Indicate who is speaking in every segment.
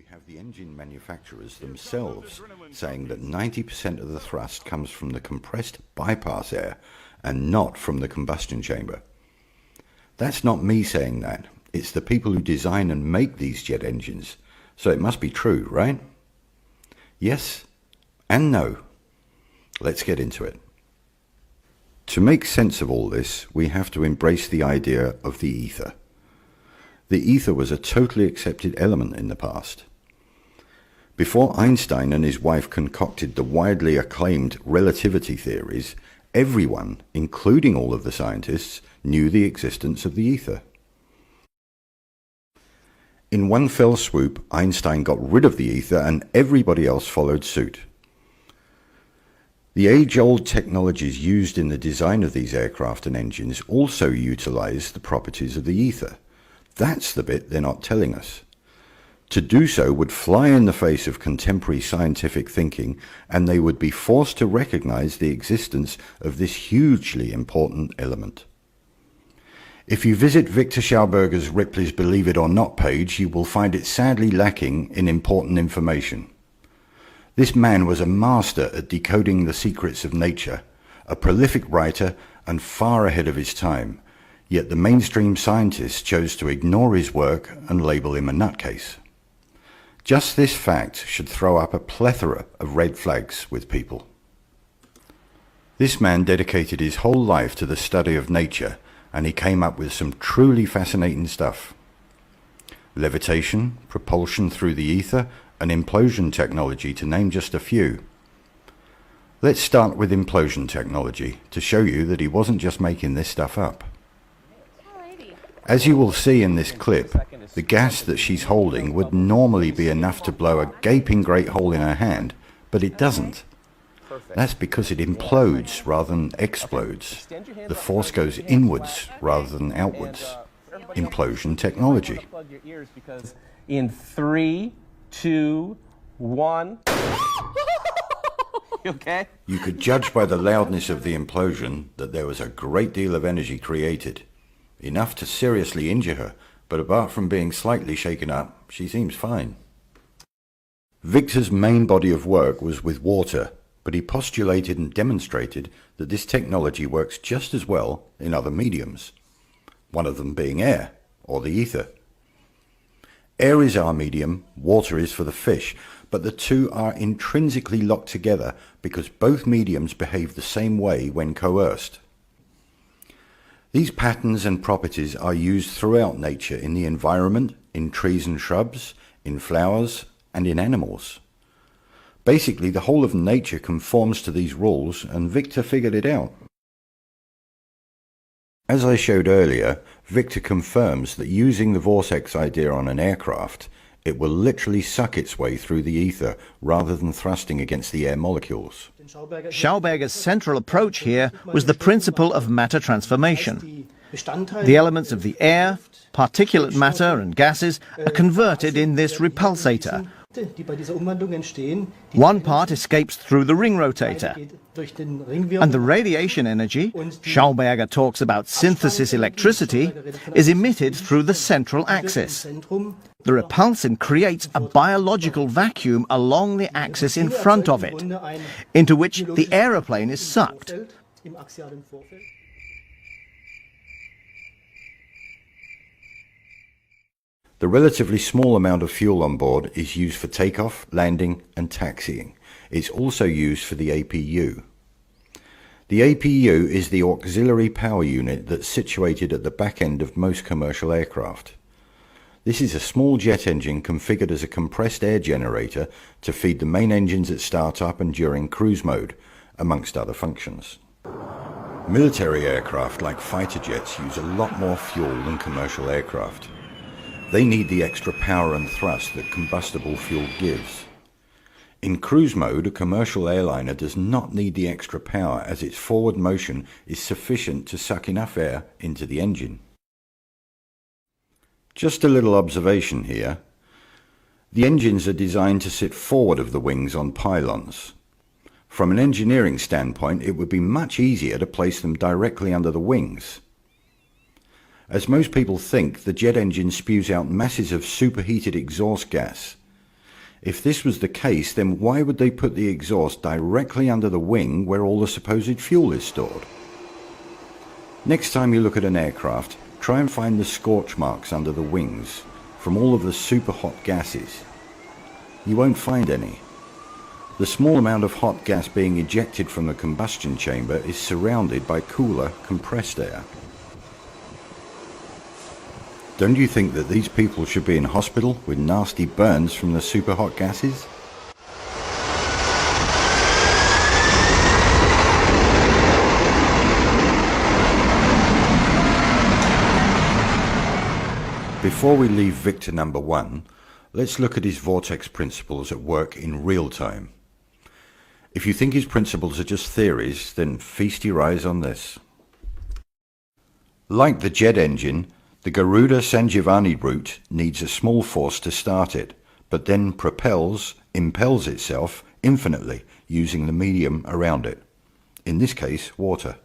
Speaker 1: have the engine manufacturers themselves saying that 90% of the thrust comes from the compressed bypass air and not from the combustion chamber. That's not me saying that. It's the people who design and make these jet engines. So it must be true, right? Yes and no. Let's get into it. To make sense of all this, we have to embrace the idea of the ether. The ether was a totally accepted element in the past. Before Einstein and his wife concocted the widely acclaimed relativity theories, everyone, including all of the scientists, knew the existence of the ether. In one fell swoop, Einstein got rid of the ether and everybody else followed suit. The age-old technologies used in the design of these aircraft and engines also utilize the properties of the ether. That's the bit they're not telling us. To do so would fly in the face of contemporary scientific thinking, and they would be forced to recognize the existence of this hugely important element. If you visit Victor Schauberger's Ripley's Believe It or Not page, you will find it sadly lacking in important information. This man was a master at decoding the secrets of nature, a prolific writer and far ahead of his time, yet the mainstream scientists chose to ignore his work and label him a nutcase. Just this fact should throw up a plethora of red flags with people. This man dedicated his whole life to the study of nature, and he came up with some truly fascinating stuff. Levitation, propulsion through the ether, and implosion technology, to name just a few. Let's start with implosion technology to show you that he wasn't just making this stuff up. As you will see in this clip, the gas that she's holding would normally be enough to blow a gaping great hole in her hand, but it doesn't. That's because it implodes rather than explodes. The force goes inwards rather than outwards. Implosion technology.
Speaker 2: In 3, 2, 1. Okay?
Speaker 1: You could judge by the loudness of the implosion that there was a great deal of energy created. Enough to seriously injure her, but apart from being slightly shaken up, she seems fine. Victor's main body of work was with water, but he postulated and demonstrated that this technology works just as well in other mediums, one of them being air, or the ether. Air is our medium, water is for the fish, but the two are intrinsically locked together because both mediums behave the same way when coerced. These patterns and properties are used throughout nature, in the environment, in trees and shrubs, in flowers, and in animals. Basically, the whole of nature conforms to these rules, and Victor figured it out. As I showed earlier, Victor confirms that using the vortex idea on an aircraft, it will literally suck its way through the ether rather than thrusting against the air molecules.
Speaker 3: Schauberger's central approach here was the principle of matter transformation. The elements of the air, particulate matter and gases are converted in this repulsator. One part escapes through the ring rotator, and the radiation energy, Schauberger talks about synthesis electricity, is emitted through the central axis. The repulsion creates a biological vacuum along the axis in front of it, into which the aeroplane is sucked.
Speaker 1: The relatively small amount of fuel on board is used for takeoff, landing and taxiing. It's also used for the APU. The APU is the auxiliary power unit that's situated at the back end of most commercial aircraft. This is a small jet engine configured as a compressed air generator to feed the main engines at startup and during cruise mode, amongst other functions. Military aircraft like fighter jets use a lot more fuel than commercial aircraft. They need the extra power and thrust that combustible fuel gives. In cruise mode, a commercial airliner does not need the extra power as its forward motion is sufficient to suck enough air into the engine. Just a little observation here. The engines are designed to sit forward of the wings on pylons. From an engineering standpoint, it would be much easier to place them directly under the wings. As most people think, the jet engine spews out masses of superheated exhaust gas. If this was the case, then why would they put the exhaust directly under the wing where all the supposed fuel is stored? Next time you look at an aircraft, try and find the scorch marks under the wings from all of the super hot gases. You won't find any. The small amount of hot gas being ejected from the combustion chamber is surrounded by cooler, compressed air. Don't you think that these people should be in hospital with nasty burns from the super hot gases? Before we leave Victor number 1, let's look at his vortex principles at work in real time. If you think his principles are just theories, then feast your eyes on this. Like the jet engine, the Garuda San Giovanni route needs a small force to start it, but then impels itself infinitely using the medium around it, in this case water.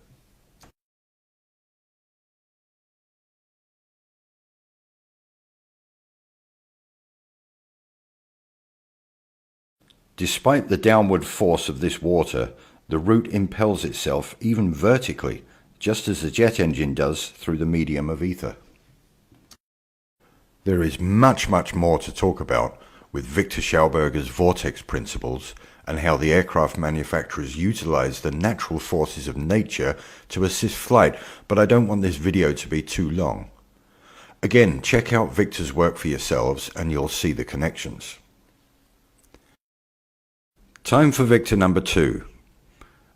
Speaker 1: Despite the downward force of this water, the route impels itself even vertically, just as the jet engine does through the medium of ether. There is much more to talk about with Victor Schauberger's vortex principles and how the aircraft manufacturers utilize the natural forces of nature to assist flight, but I don't want this video to be too long. Again, check out Victor's work for yourselves and you'll see the connections. Time for Victor number 2.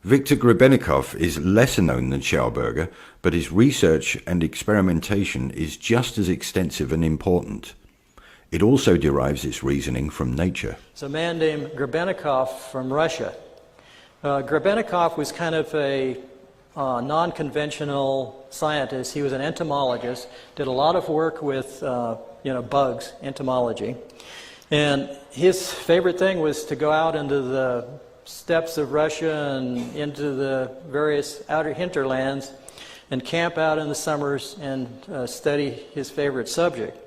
Speaker 1: Viktor Grebennikov is lesser known than Schauberger, but his research and experimentation is just as extensive and important. It also derives its reasoning from nature.
Speaker 4: It's a man named Grebennikov from Russia. Grebennikov was kind of a non-conventional scientist. He was an entomologist, did a lot of work with bugs, entomology. And his favorite thing was to go out into the steppes of Russia and into the various outer hinterlands and camp out in the summers and study his favorite subject.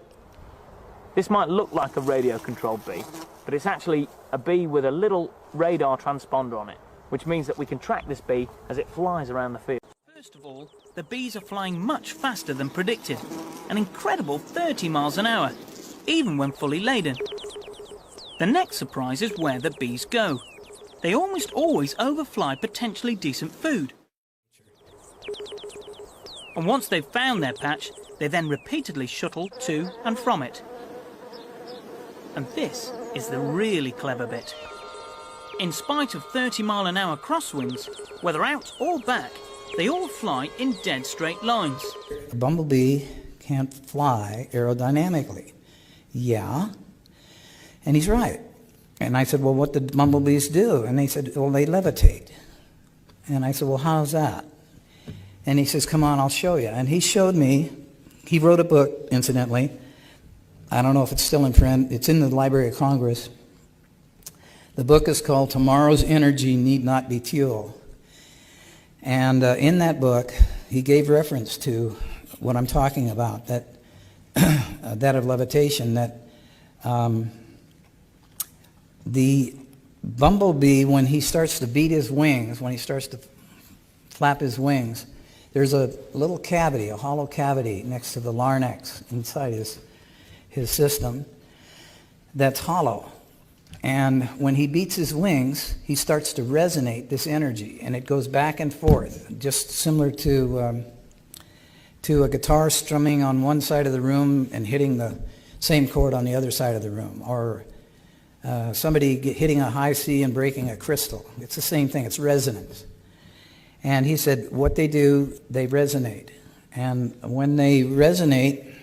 Speaker 5: This might look like a radio-controlled bee, but it's actually a bee with a little radar transponder on it, which means that we can track this bee as it flies around the field.
Speaker 6: First of all, the bees are flying much faster than predicted, an incredible 30 miles an hour, even when fully laden. The next surprise is where the bees go. They almost always overfly potentially decent food. And once they've found their patch, they then repeatedly shuttle to and from it. And this is the really clever bit. In spite of 30-mile-an-hour crosswinds, whether out or back, they all fly in dead straight lines.
Speaker 7: A bumblebee can't fly aerodynamically. Yeah, and he's right. And I said, well, what did bumblebees do? And they said, well, they levitate. And I said, well, how's that? And he says, come on, I'll show you. And he showed me, he wrote a book, incidentally. I don't know if it's still in print. It's in the Library of Congress. The book is called Tomorrow's Energy Need Not Be Fuel. And in that book, he gave reference to what I'm talking about, that of levitation, that the bumblebee, when he starts to beat his wings, when he starts to flap his wings, there's a little cavity, a hollow cavity next to the larynx inside his system that's hollow. And when he beats his wings, he starts to resonate this energy, and it goes back and forth, just similar to a guitar strumming on one side of the room and hitting the same chord on the other side of the room, or somebody hitting a high C and breaking a crystal. It's the same thing, it's resonance. And he said, what they do, they resonate. And when they resonate,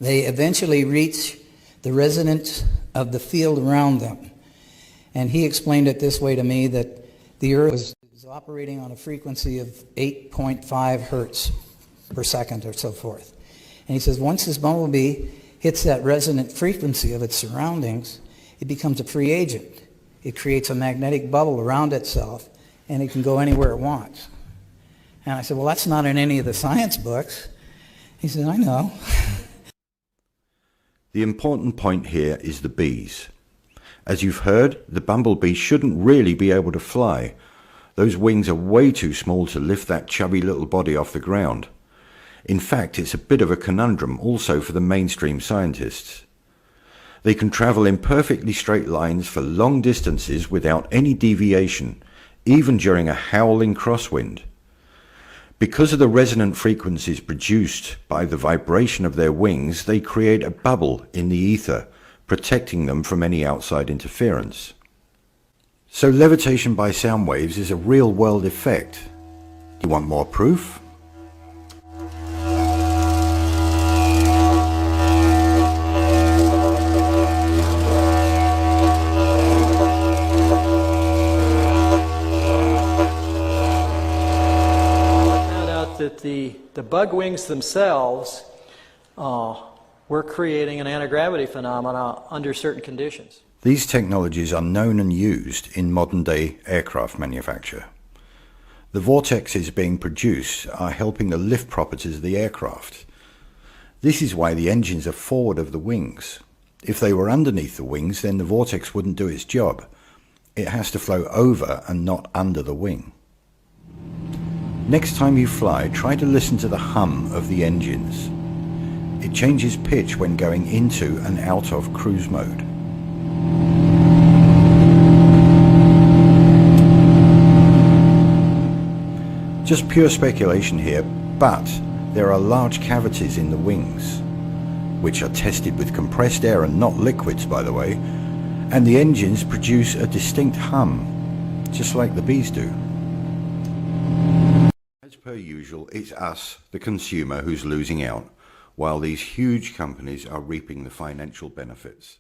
Speaker 7: they eventually reach the resonance of the field around them. And he explained it this way to me, that the Earth is operating on a frequency of 8.5 hertz per second or so forth. And he says, once this bumblebee hits that resonant frequency of its surroundings, it becomes a free agent. It creates a magnetic bubble around itself, and it can go anywhere it wants. And I said, well, that's not in any of the science books. He said, I know.
Speaker 1: The important point here is the bees. As you've heard, the bumblebee shouldn't really be able to fly. Those wings are way too small to lift that chubby little body off the ground. In fact, it's a bit of a conundrum also for the mainstream scientists. They can travel in perfectly straight lines for long distances without any deviation, even during a howling crosswind. Because of the resonant frequencies produced by the vibration of their wings, they create a bubble in the ether, protecting them from any outside interference. So levitation by sound waves is a real-world effect. You want more proof?
Speaker 4: That the bug wings themselves were creating an anti-gravity phenomena under certain conditions.
Speaker 1: These technologies are known and used in modern-day aircraft manufacture. The vortexes being produced are helping the lift properties of the aircraft. This is why the engines are forward of the wings. If they were underneath the wings, then the vortex wouldn't do its job. It has to flow over and not under the wing. Next time you fly, try to listen to the hum of the engines. It changes pitch when going into and out of cruise mode. Just pure speculation here, but there are large cavities in the wings, which are tested with compressed air and not liquids, by the way, and the engines produce a distinct hum, just like the bees do. As per usual, it's us, the consumer, who's losing out, while these huge companies are reaping the financial benefits.